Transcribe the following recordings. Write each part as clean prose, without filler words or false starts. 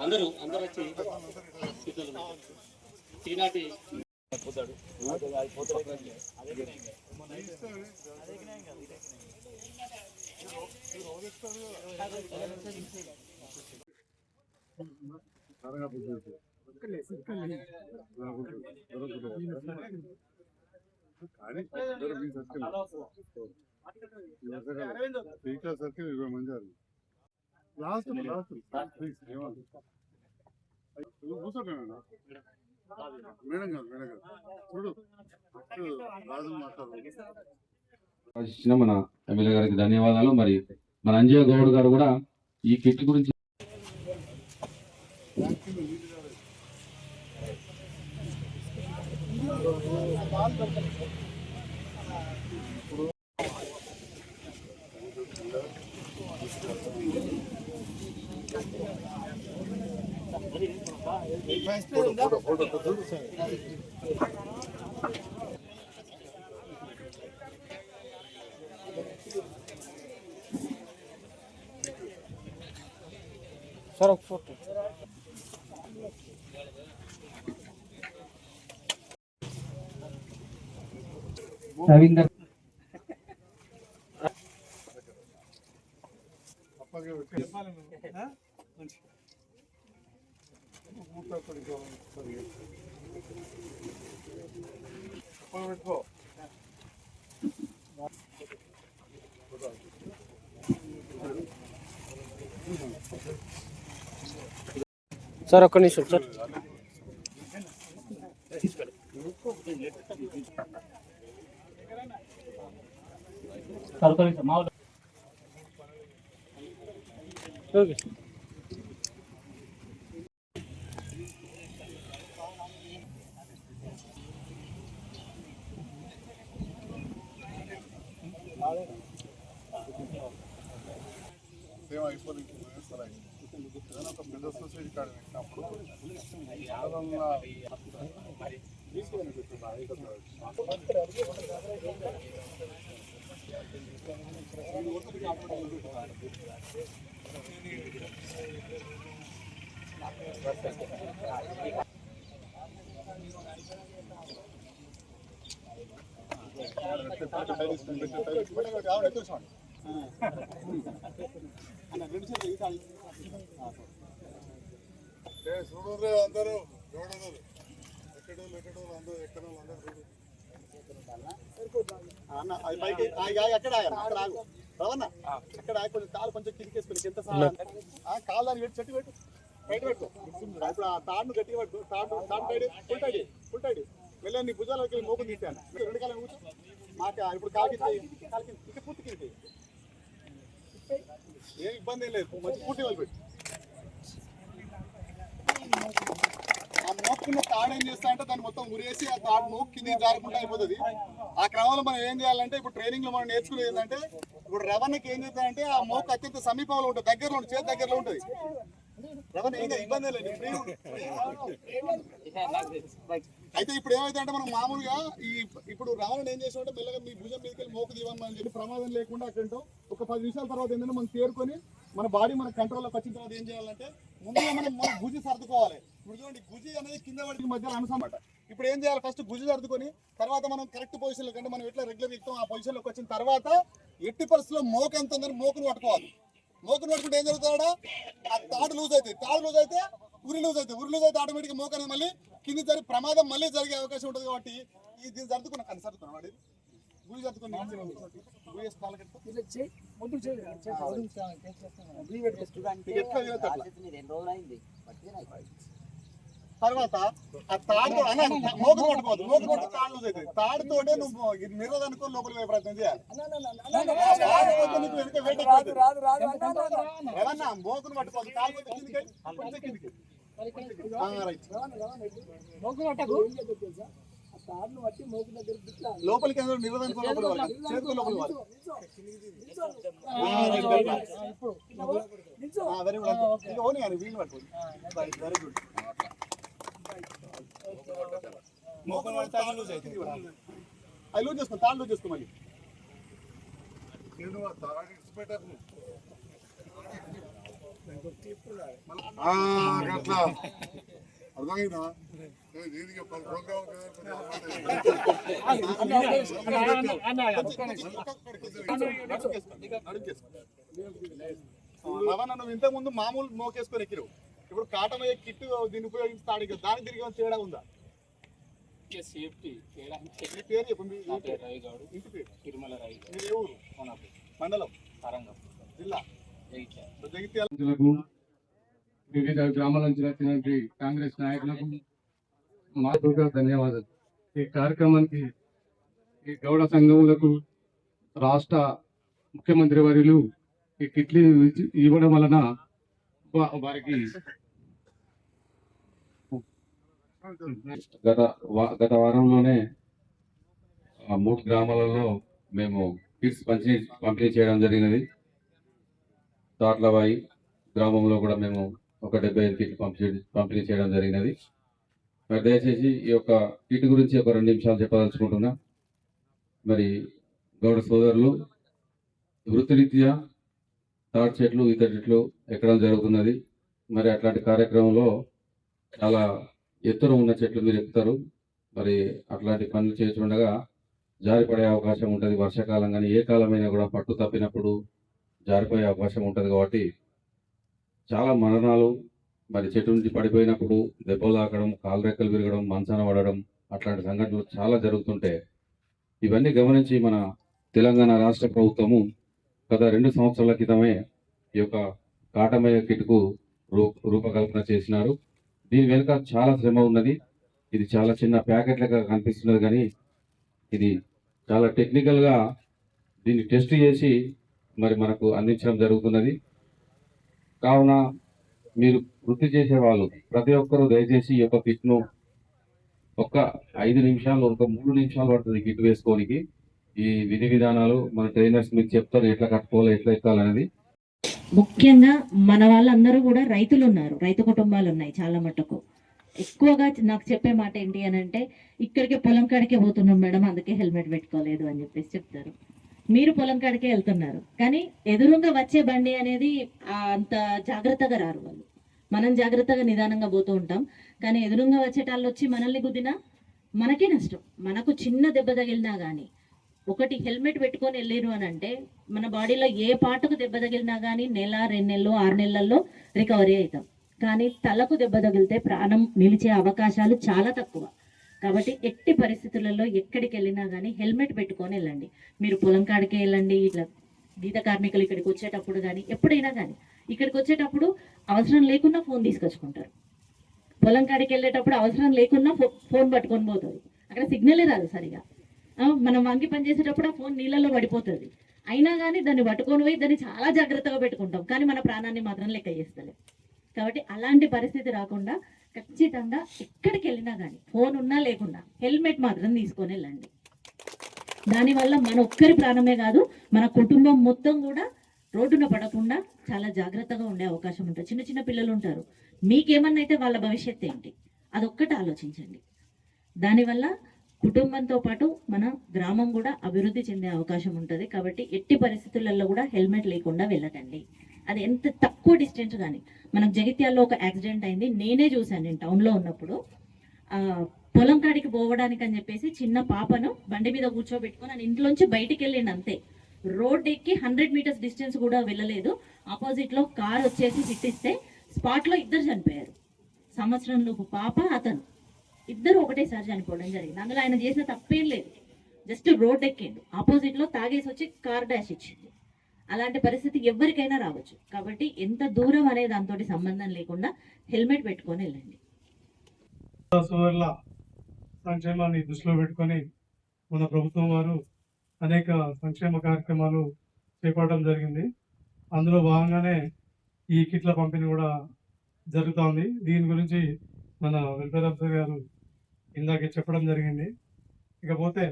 అందరూ వచ్చి ఈనాటి సర్కిల్ 20 మంది లాస్ట్ మేడం కాదు చూడు రాజు మాట్లాడు. మన ఎమ్మెల్యే గారికి ధన్యవాదాలు. మరి మన అంజయ్య గౌడ్ గారు కూడా ఈ కిట్ గురించి सर फोटो रविंदर सर ఒక్క నిమిషం సార్ ఓకే సేవ అయిపోయింది సరే ఏదైనా ఒక పెద్ద సొసైటీ కార్డు పెట్టినప్పుడు చూడు అందరూ ఎక్కడో అందరూ ఎక్కడ అన్న అది పైకి ఎక్కడ రవన్న అక్కడ కొంచెం కాలు కొంచెం కిందికేసుకుని ఎంత కాలు దాన్ని పెట్టి చెట్టు పెట్టు బయట పెట్టు. ఇప్పుడు ఆ తాడును గట్టిగా పెట్టు. తాడు ఫుల్ టైడ్ వెళ్ళి నీ భుజాలకి మోపు తీసాను. 2 కాలం కూర్చో మాకు ఇప్పుడు కాలు ఇంకా పూర్తి కింది ఏం ఇబ్బంది ఏం లేదు. మంచి పూర్తి వాళ్ళు పెట్టు. ఆ మోపుకున్న తాడు ఏం చేస్తా అంటే దాన్ని మొత్తం ఉరేసి ఆ తాడు మోపు కింద జారకుండా అయిపోతుంది. ఆ క్రమంలో మనం ఏం చేయాలంటే ఇప్పుడు ట్రైనింగ్ లో మనం నేర్చుకునేది ఏంటంటే ఇప్పుడు రవాణాకి ఏం చేస్తారంటే ఆ మోపు అత్యంత సమీపంలో ఉంటుంది, దగ్గరలో ఉంటుంది, చేతి దగ్గరలో ఉంటుంది. రవాణా ఏం ఇబ్బంది లేదు. అయితే ఇప్పుడు ఏమైతే అంటే మనం మామూలుగా ఇప్పుడు రవాణా ఏం చేసామంటే మెల్లగా మీ భుజం మీదకి వెళ్ళి మోపు తీవమని చెప్పి ప్రమాదం లేకుండా అక్కడ ఒక 10 నిమిషాల తర్వాత ఏంటంటే మనం తేరుకొని మన బాడీ మన కంట్రోల్లోకి వచ్చిన తర్వాత ఏం చేయాలంటే ముందుగా మనం గుజి సర్దుకోవాలి. ఇప్పుడు చూడండి గుజి అనేది కింద పడి మధ్యలో అనుసమాట. ఇప్పుడు ఏం చేయాలి, ఫస్ట్ గుజి సర్దుకొని తర్వాత మనం కరెక్ట్ పొజిషన్లో కంటే మనం ఎట్లా రెగ్యులర్ ఎక్కుతాం ఆ పొజిషన్లోకి వచ్చిన తర్వాత ఎట్టి పరిస్థితుల్లో మోక ఎంత ఉందని మోకును పట్టుకోవాలి. మోకును పట్టుకుంటే ఏం జరుగుతుందా ఆ తాడు లూజ్ అవుతుంది. తాడు లూజ్ అయితే ఉరి లూజ్ అయితే ఆటోమేటిక్గా మోక అనేది మళ్ళీ కింది జరిగి ప్రమాదం మళ్ళీ జరిగే అవకాశం ఉంటుంది. కాబట్టి దీన్ని సర్దుకున్నాం కానీ సర్దుకున్నాం వాడి గుడి సర్దుకొని తర్వాత ఆ తాడు మోకు పట్టుకోవద్దు. మోకు పట్టు తాడు లూజ్ అవుతుంది. తాడుతోటే నువ్వు నిర్వదనుకో లోపలికి ప్రయత్నం చేయాలి. ఏమన్నా మోకును పట్టుకోవద్దు. తాడు కిందికి లోపలికి నిర్వదనుకో చేతులు లోపలి వెరీ గుడ్. ఓన్లీ కానీ వీళ్ళు పట్టుకోండి. Very good. మోకన్ పడితే లూజ్ అవుతుంది. అది లూజ్ చేసుకో, తాళ్ళు లూజ్ చేసుకో మళ్ళీ. అర్థమైందా? రవాణా నువ్వు ఇంతకు ముందు మామూలు మోకేసుకొని ఎక్కిరు, ఇప్పుడు కాటమయ్యే కిట్ దీన్ని ఉపయోగిస్తాడు, దానికి తిరిగి తేడా ఉందా? సేఫ్టీ మీ పేరు చెప్పు, మీ రాయిగౌడ్ ఇంటి పేరు తిరుమల రాయిగౌడ్ మీరు ఏ ఊరు? మండలం తరంగం జిల్లా జగిత్యాల. వివిధ గ్రామాల నుంచి వచ్చినటువంటి కాంగ్రెస్ నాయకులకు మాతృగా ధన్యవాదాలు. ఈ కార్యక్రమానికి ఈ గౌడ సంఘములకు రాష్ట్ర ముఖ్యమంత్రి వర్యులు ఈ కిట్లు ఇవ్వడం వలన వారికి గత వారంలోనే 3 గ్రామాలలో మేము కిట్స్ పంపిణీ చేయడం జరిగినది. తాట్లబాయి గ్రామంలో కూడా మేము ఒక 75 కిట్ పంపిణీ చేయడం జరిగినది. మరి దయచేసి ఈ యొక్క కిట్ గురించి ఒక 2 నిమిషాలు చెప్పదలుచుకుంటున్నా. మరి గౌడ సోదరులు వృత్తిరీత్యా తాటి చెట్లు, ఈత చెట్లు ఎక్కడం జరుగుతున్నది. మరి అట్లాంటి కార్యక్రమంలో చాలా ఎత్తున ఉన్న చెట్లు మీరు ఎక్కుతారు. మరి అట్లాంటి పనులు చేస్తుండగా జారిపడే అవకాశం ఉంటుంది. వర్షాకాలం కానీ ఏ కాలమైనా కూడా పట్టు తప్పినప్పుడు జారిపోయే అవకాశం ఉంటుంది. కాబట్టి చాలా మరణాలు, మరి చెట్టు నుంచి పడిపోయినప్పుడు దెబ్బలు తాకడం, కాలు రెక్కలు విరగడం, మంచాన పడడం, అట్లాంటి సంఘటనలు చాలా జరుగుతుంటే ఇవన్నీ గమనించి మన తెలంగాణ రాష్ట్ర ప్రభుత్వము గత 2 సంవత్సరాల క్రితమే ఈ యొక్క కాటమయ్య కిట్కు రూపకల్పన చేసినారు. దీని వెనుక చాలా శ్రమ ఉన్నది. ఇది చాలా చిన్న ప్యాకెట్ లెక్క కనిపిస్తున్నది, కానీ ఇది చాలా టెక్నికల్గా దీన్ని టెస్ట్ చేసి మరి మనకు అందించడం జరుగుతున్నది. కావున మీరు వృత్తి చేసే వాళ్ళు ప్రతి ఒక్కరూ దయచేసి ఈ యొక్క కిట్ను ఒక్క 5 నిమిషాలు, ఒక 3 నిమిషాలు పడుతుంది కిట్ వేసుకోనికి. ఈ విధి విధానాలు మన ట్రైనర్స్ మీకు చెప్తారు, ఎట్లా కట్టుకోవాలి, ఎట్లా ఎక్కాలనేది. ముఖ్యంగా మన వాళ్ళందరూ కూడా రైతులు ఉన్నారు, రైతు కుటుంబాలు ఉన్నాయి చాలా మటుకు. ఎక్కువగా నాకు చెప్పే మాట ఏంటి అని అంటే, ఇక్కడికే పొలం కాడికే పోతున్నాం మేడం, అందుకే హెల్మెట్ పెట్టుకోలేదు అని చెప్పేసి చెప్తారు. మీరు పొలం కాడికే వెళ్తున్నారు, కానీ ఎదురుగా వచ్చే బండి అనేది అంత జాగ్రత్తగా రారు వాళ్ళు. మనం జాగ్రత్తగా నిదానంగా పోతూ ఉంటాం, కానీ ఎదురుగా వచ్చేటాళ్ళు వచ్చి మనల్ని గుద్దినా మనకే నష్టం. మనకు చిన్న దెబ్బ తగిలినా కానీ ఒకటి హెల్మెట్ పెట్టుకొని వెళ్ళారు అని అంటే మన బాడీలో ఏ పార్ట్కు దెబ్బ తగిలినా కానీ 1, 2 నెలలు, 6 నెలల్లో రికవరీ అవుతాం. కానీ తలకు దెబ్బ తగిలితే ప్రాణం నిలిచే అవకాశాలు చాలా తక్కువ. కాబట్టి ఎట్టి పరిస్థితులలో ఎక్కడికి వెళ్ళినా కానీ హెల్మెట్ పెట్టుకొని వెళ్ళండి. మీరు పొలం కాడికి వెళ్ళండి, ఇట్లా గీత కార్మికులు ఇక్కడికి వచ్చేటప్పుడు కానీ ఎప్పుడైనా కానీ ఇక్కడికి వచ్చేటప్పుడు అవసరం లేకున్నా ఫోన్ తీసుకొచ్చుకుంటారు. పొలం కాడికి వెళ్ళేటప్పుడు అవసరం లేకున్నా ఫోన్ పట్టుకొని పోతుంది. అక్కడ సిగ్నలే రాదు సరిగా. మనం వంగి పని చేసేటప్పుడు ఆ ఫోన్ నీళ్ళలో పడిపోతుంది. అయినా కానీ దాన్ని పట్టుకొని పోయి దాన్ని చాలా జాగ్రత్తగా పెట్టుకుంటాం, కానీ మన ప్రాణాన్ని మాత్రం లెక్క చేస్తలే. కాబట్టి అలాంటి పరిస్థితి రాకుండా ఖచ్చితంగా ఎక్కడికి వెళ్ళినా కానీ ఫోన్ ఉన్నా లేకుండా హెల్మెట్ మాత్రం తీసుకొని వెళ్ళండి. దానివల్ల మన ఒక్కరి ప్రాణమే కాదు, మన కుటుంబం మొత్తం కూడా రోడ్డున పడకుండా చాలా జాగ్రత్తగా ఉండే అవకాశం ఉంటుంది. చిన్న చిన్న పిల్లలు ఉంటారు, మీకేమన్నా అయితే వాళ్ళ భవిష్యత్తు ఏంటి అదొక్కటి ఆలోచించండి. దానివల్ల కుటుంబంతో పాటు మన గ్రామం కూడా అభివృద్ధి చెందే అవకాశం ఉంటుంది. కాబట్టి ఎట్టి పరిస్థితులలో కూడా హెల్మెట్ లేకుండా వెళ్ళకండి. అది ఎంత తక్కువ డిస్టెన్స్ కానీ. మనకు జగిత్యాల్లో ఒక యాక్సిడెంట్ అయింది, నేనే చూశాను. నేను టౌన్లో ఉన్నప్పుడు పొలం కాడికి పోవడానికి అని చెప్పేసి చిన్న పాపను బండి మీద కూర్చోబెట్టుకొని ఆయన ఇంట్లోంచి బయటికి వెళ్ళిండు అంతే. రోడ్ ఎక్కి 100 మీటర్స్ డిస్టెన్స్ కూడా వెళ్ళలేదు. ఆపోజిట్లో కార్ వచ్చేసి హిట్టిస్తే స్పాట్లో 2 చనిపోయారు. సంవత్సరంలోపు పాప, అతను, 2 ఒకటేసారి చనిపోవడం జరిగింది. అందులో ఆయన చేసిన తప్పేం లేదు, జస్ట్ రోడ్ ఎక్కిండు. ఆపోజిట్లో తాగేసి వచ్చి కార్ డాష్ ఇచ్చింది. అలాంటి పరిస్థితి ఎవరికైనా రావచ్చు. కాబట్టి ఎంత దూరం అనే దాంతో సంబంధం లేకుండా హెల్మెట్ పెట్టుకొని వెళ్ళండి. సోదరుల సంక్షేమాన్ని దృష్టిలో పెట్టుకొని మన ప్రభుత్వం వారు అనేక సంక్షేమ కార్యక్రమాలు చేపట్టడం జరిగింది. అందులో భాగంగానే ఈ కిట్ల పంపిణీ కూడా జరుగుతోంది. దీని గురించి మన వెల్ఫేర్ ఆఫీసర్ గారు ఇందాకే చెప్పడం జరిగింది. ఇకపోతే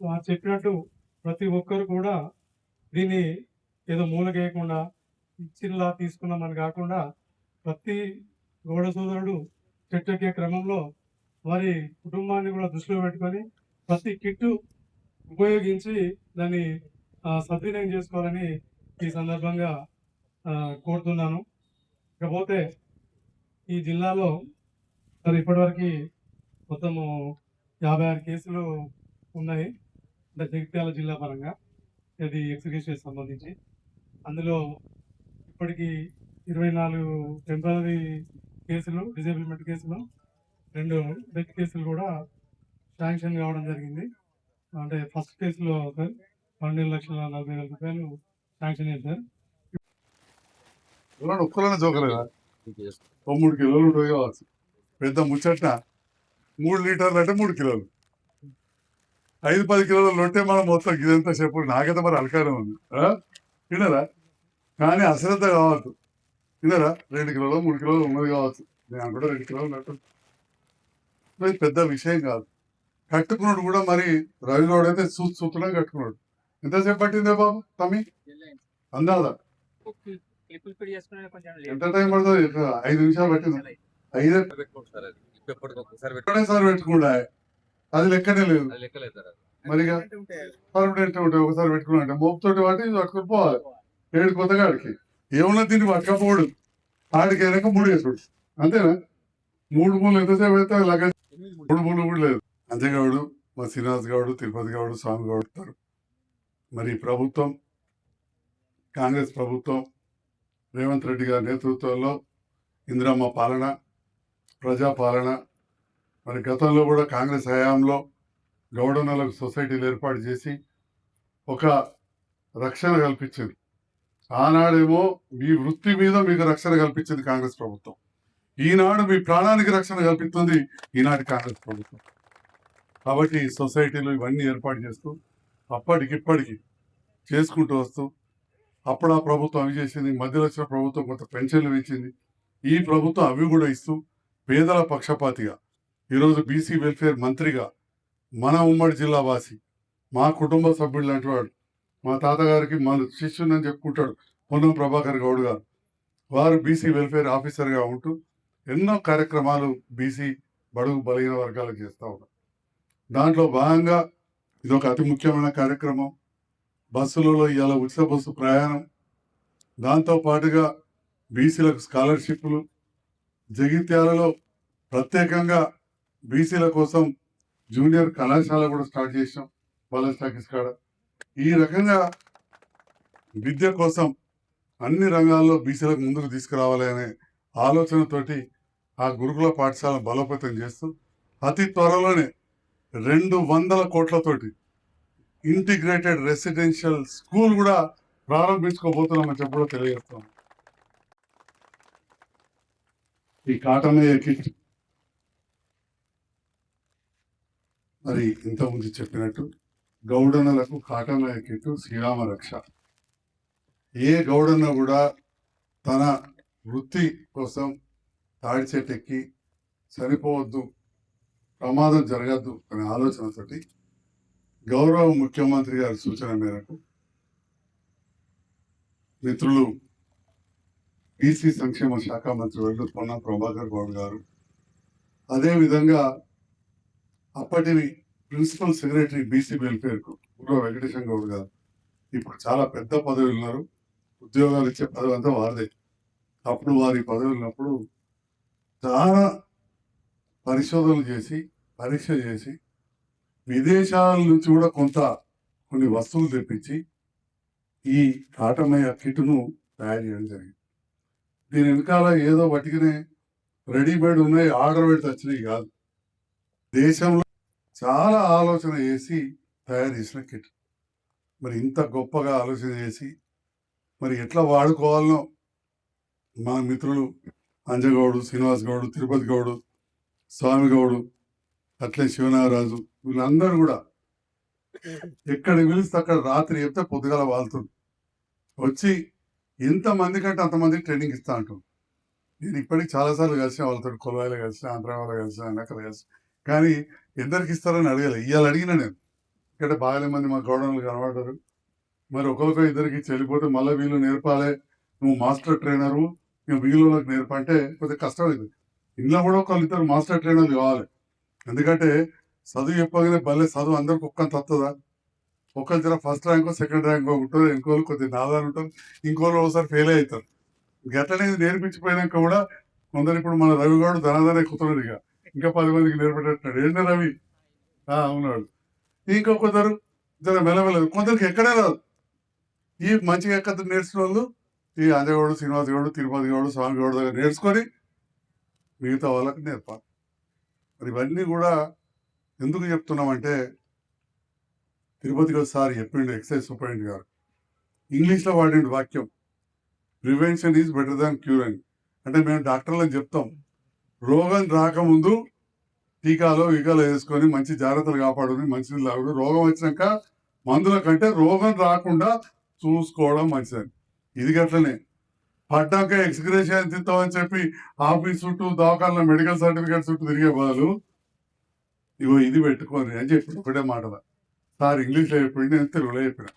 వారు చెప్పినట్టు ప్రతి ఒక్కరు కూడా దీన్ని ఏదో మూలకేయకుండా ఇచ్చినలా తీసుకున్నామని కాకుండా ప్రతి గౌడ సోదరుడు చెట్టెక్కే క్రమంలో వారి కుటుంబాన్ని కూడా దృష్టిలో పెట్టుకొని ప్రతి కిట్టు ఉపయోగించి దాన్ని సద్వినియోగం చేసుకోవాలని ఈ సందర్భంగా కోరుతున్నాను. ఇకపోతే ఈ జిల్లాలో మరి ఇప్పటివరకు మొత్తము 56 కేసులు ఉన్నాయి, అంటే జగిత్యాల జిల్లా పరంగా ఇది ఎక్స్గ్రేషన్కి సంబంధించి. అందులో ఇప్పటికీ 24 టెంపరీ కేసులు, డిజేబుల్మెంట్ కేసులు, 2 డెత్ కేసులు కూడా శాంక్షన్ కావడం జరిగింది. అంటే ఫస్ట్ కేసులో 12,40,000 రూపాయలు శాంక్షన్ చేశారు. ఒక్కరైనా జోకలేదా? 3 కిలోలు ఉంటుంది కావచ్చు. పెద్ద ముచ్చట 3 లీటర్లు అంటే 3 కిలోలు, 5-10 కిలోల లొట్టే మనం మొత్తం ఇదంతా చెప్పు. నాకైతే మరి అలకారం ఉంది. వినరా? కానీ అశ్రద్ధ కావచ్చు. వినరా? 2 కిలోలు 3 కిలోలు ఉన్నది కావచ్చు. నేను కూడా 2 కిలోలు నట్టు పెద్ద విషయం కాదు. కట్టుకున్నాడు కూడా మరి రవిగౌడ్ అయితే సూత్తుగా కట్టుకున్నాడు. ఎంతసేపు పట్టిందే బాబు తమ్మి అందాదా? ఎంత టైం పడుతుంది? 5 నిమిషాలు పట్టింది. 5 ఒకసారి పెట్టుకుండా అది లెక్కనే లేదు. మరి పర్మనెంట్ ఉంటాయి. ఒకసారి పెట్టుకున్నా అంటే మోపుతోటి వాటి పట్టుకుని పోవాలి. 7 కొత్తగా ఆడికి ఏమన్నా తిని పట్టకపోవడం, ఆడికి వెనక 3 వేసుడు అంతేనా? 3 మూలు ఎంతసేపు అయితే లగ 3 మూలు కూడా లేదు. అంజగౌడు, మా శ్రీనివాస్ గౌడు, తిరుపతి గౌడు, స్వామి గౌడు ఉంటారు. మరి ప్రభుత్వం, కాంగ్రెస్ ప్రభుత్వం రేవంత్ రెడ్డి గారి నేతృత్వంలో ఇందిరమ్మ పాలన, ప్రజాపాలన. మరి గతంలో కూడా కాంగ్రెస్ హయాంలో గౌడన్నలకు సొసైటీలు ఏర్పాటు చేసి ఒక రక్షణ కల్పించింది. ఆనాడేమో మీ వృత్తి మీద మీకు రక్షణ కల్పించింది కాంగ్రెస్ ప్రభుత్వం. ఈనాడు మీ ప్రాణానికి రక్షణ కల్పిస్తుంది ఈనాటి కాంగ్రెస్ ప్రభుత్వం. కాబట్టి సొసైటీలు ఇవన్నీ ఏర్పాటు చేస్తూ అప్పటికిప్పటికి చేసుకుంటూ వస్తూ, అప్పుడు ఆ ప్రభుత్వం అవి చేసింది, మధ్యలో వచ్చిన ప్రభుత్వం కొంత పెన్షన్లు ఇచ్చింది, ఈ ప్రభుత్వం అవి కూడా ఇస్తూ పేదల పక్షపాతిగా ఈరోజు బీసీ వెల్ఫేర్ మంత్రిగా మన ఉమ్మడి జిల్లా వాసి, మా కుటుంబ సభ్యుడు లాంటి వాడు, మా తాతగారికి మన శిష్యుని చెప్పుకుంటాడు పొన్నం ప్రభాకర్ గౌడ్ గారు. వారు బీసీ వెల్ఫేర్ ఆఫీసర్గా ఉంటూ ఎన్నో కార్యక్రమాలు బీసీ బడుగు బలహీన వర్గాలకు చేస్తూ ఉన్నారు. దాంట్లో భాగంగా ఇదొక అతి ముఖ్యమైన కార్యక్రమం. బస్సులలో ఇవాళ ఉచిత బస్సు ప్రయాణం, దాంతో పాటుగా బీసీలకు స్కాలర్షిప్లు, జగిత్యాలలో ప్రత్యేకంగా బీసీల కోసం జూనియర్ కళాశాల కూడా స్టార్ట్ చేసినాం బాలస్ టాకీస్ కాడ. ఈ రకంగా విద్య కోసం అన్ని రంగాల్లో బీసీలకు ముందుకు తీసుకురావాలి అనే ఆలోచనతోటి ఆ గురుకుల పాఠశాల బలోపేతం చేస్తూ అతి త్వరలోనే 200 కోట్లతోటి ఇంటిగ్రేటెడ్ రెసిడెన్షియల్ స్కూల్ కూడా ప్రారంభించుకోబోతున్నామని చెప్పి కూడా తెలియజేస్తాం. ఈ కాటమయ్య కిట్ మరి ఇంతకుముందు చెప్పినట్టు గౌడన్నలకు కాటమయ్య కిట్ శ్రీరామ రక్ష. ఏ గౌడన్న కూడా తన వృత్తి కోసం తాడి చెట్టెక్కి చనిపోవద్దు, ప్రమాదం జరగద్దు అనే ఆలోచనతోటి గౌరవ ముఖ్యమంత్రి గారి సూచన మేరకు మిత్రులు బీసీ సంక్షేమ శాఖ మంత్రి వెల్లు పొన్నం ప్రభాకర్ గౌడ్ గారు, అదేవిధంగా అప్పటి ప్రిన్సిపల్ సెక్రటరీ బీసీ వెల్ఫేర్కు గుర్ర వెంకటేశం గౌడ్ గారు, ఇప్పుడు చాలా పెద్ద పదవి ఉన్నారు, ఉద్యోగాలు ఇచ్చే పదవి అంతా వారిదే. అప్పుడు వారి పదవి ఉన్నప్పుడు చాలా పరిశోధనలు చేసి పరీక్ష చేసి విదేశాల నుంచి కూడా కొన్ని వస్తువులు తెప్పించి ఈ కాటమయ్య కిట్ను తయారు చేయడం జరిగింది. దీని వెనకాల ఏదో వాటికినే రెడీమేడ్ ఉన్నాయి, ఆర్డర్ పెడితే వచ్చినాయి కాదు. దేశంలో చాలా ఆలోచన చేసి తయారు చేసిన కిట్. మరి ఇంత గొప్పగా ఆలోచన చేసి మరి ఎట్లా వాడుకోవాలనో మన మిత్రులు అంజగౌడు, శ్రీనివాస్ గౌడు, తిరుపతి గౌడు, స్వామి గౌడు, అట్లే శివనారాజు, వీళ్ళందరూ కూడా ఎక్కడ పిలిస్తే అక్కడ రాత్రి చెప్తే పొద్దుగాల వాళ్తుంది వచ్చి ఎంతమంది కంటే అంతమంది ట్రైనింగ్ ఇస్తా అంటాం. నేను ఇప్పటికి చాలాసార్లు కలిసిన వాళ్ళతో, కొలవాయిలో కలిసిన, ఆంధ్ర వాళ్ళు కలిసిన, అక్కడ కలిసిన, కానీ ఎందరికి ఇస్తారని అడగలేదు. ఇవాళ అడిగినా నేను, ఇక్కడ బాగానే మంది మా గౌడన్లు కనబడ్డారు, మరి ఒకరికో ఇద్దరికి చెల్లిపోతే మళ్ళీ వీళ్ళు నేర్పాలి, నువ్వు మాస్టర్ ట్రైనరు, నువ్వు వీళ్ళకి నేర్పంటే కొద్దిగా కష్టమైంది. ఇంట్లో కూడా ఒకళ్ళు ఇద్దరు మాస్టర్ ట్రైనర్లు కావాలి. ఎందుకంటే చదువు చెప్పగానే భలే చదువు అందరికి ఒక్కంత వస్తుందా? ఒకరి జర ఫస్ట్ ర్యాంక్ సెకండ్ ర్యాంక్ ఉంటుంది, ఇంకోళ్ళు కొద్దిగా నాదాలు ఉంటుంది, ఇంకోళ్ళు ఒకసారి ఫెయిల్ అవుతారు. గట్లనే నేర్పించిపోయినాక కూడా కొందరు ఇప్పుడు మన రవి గౌడ్ ధనాదనే కూతురు ఇక ఇంకా 10 మందికి నేర్పెట్టాడు. ఏంటో రవి ఉన్నాడు. ఇంకా కొందరు జర మెల్లమెల్ల, కొందరికి ఎక్కడే రాదు. ఈ మంచిగా ఎక్కడ నేర్చుకున్న వాళ్ళు ఈ అంజగౌడు, శ్రీనివాస్ గౌడు, తిరుపతి గౌడు, స్వామి గౌడు దగ్గర నేర్చుకొని మిగతా వాళ్ళకి నేర్పాలి. మరి ఇవన్నీ కూడా ఎందుకు చెప్తున్నామంటే తిరుపతి గౌడ్ సార్ చెప్పిండు, ఎక్సైజ్ సూపరింటెండెంట్ గారు ఇంగ్లీష్లో వాడిండు వాక్యం, prevention is better than cure అని. అంటే మేము డాక్టర్లకు చెప్తాం, రోగం రాకముందు టీకాలో వేసుకొని మంచి జాగ్రత్తలు కాపాడుకుని మంచి లాగుడు, రోగం వచ్చినాక మందుల కంటే రోగం రాకుండా చూసుకోవడం మంచిదని. ఇది గట్లనే పడ్డాక ఎక్స్గ్రేషన్ తింటామని చెప్పి ఆఫీస్ చుట్టూ దవాఖాన మెడికల్ సర్టిఫికేట్ చుట్టూ తిరిగే బదులు ఇగో ఇది పెట్టుకోని అని చెప్పి ఒకటే మాటల సార్ ఇంగ్లీష్లో చెప్పింది, నేను తెలుగులో చెప్పిన.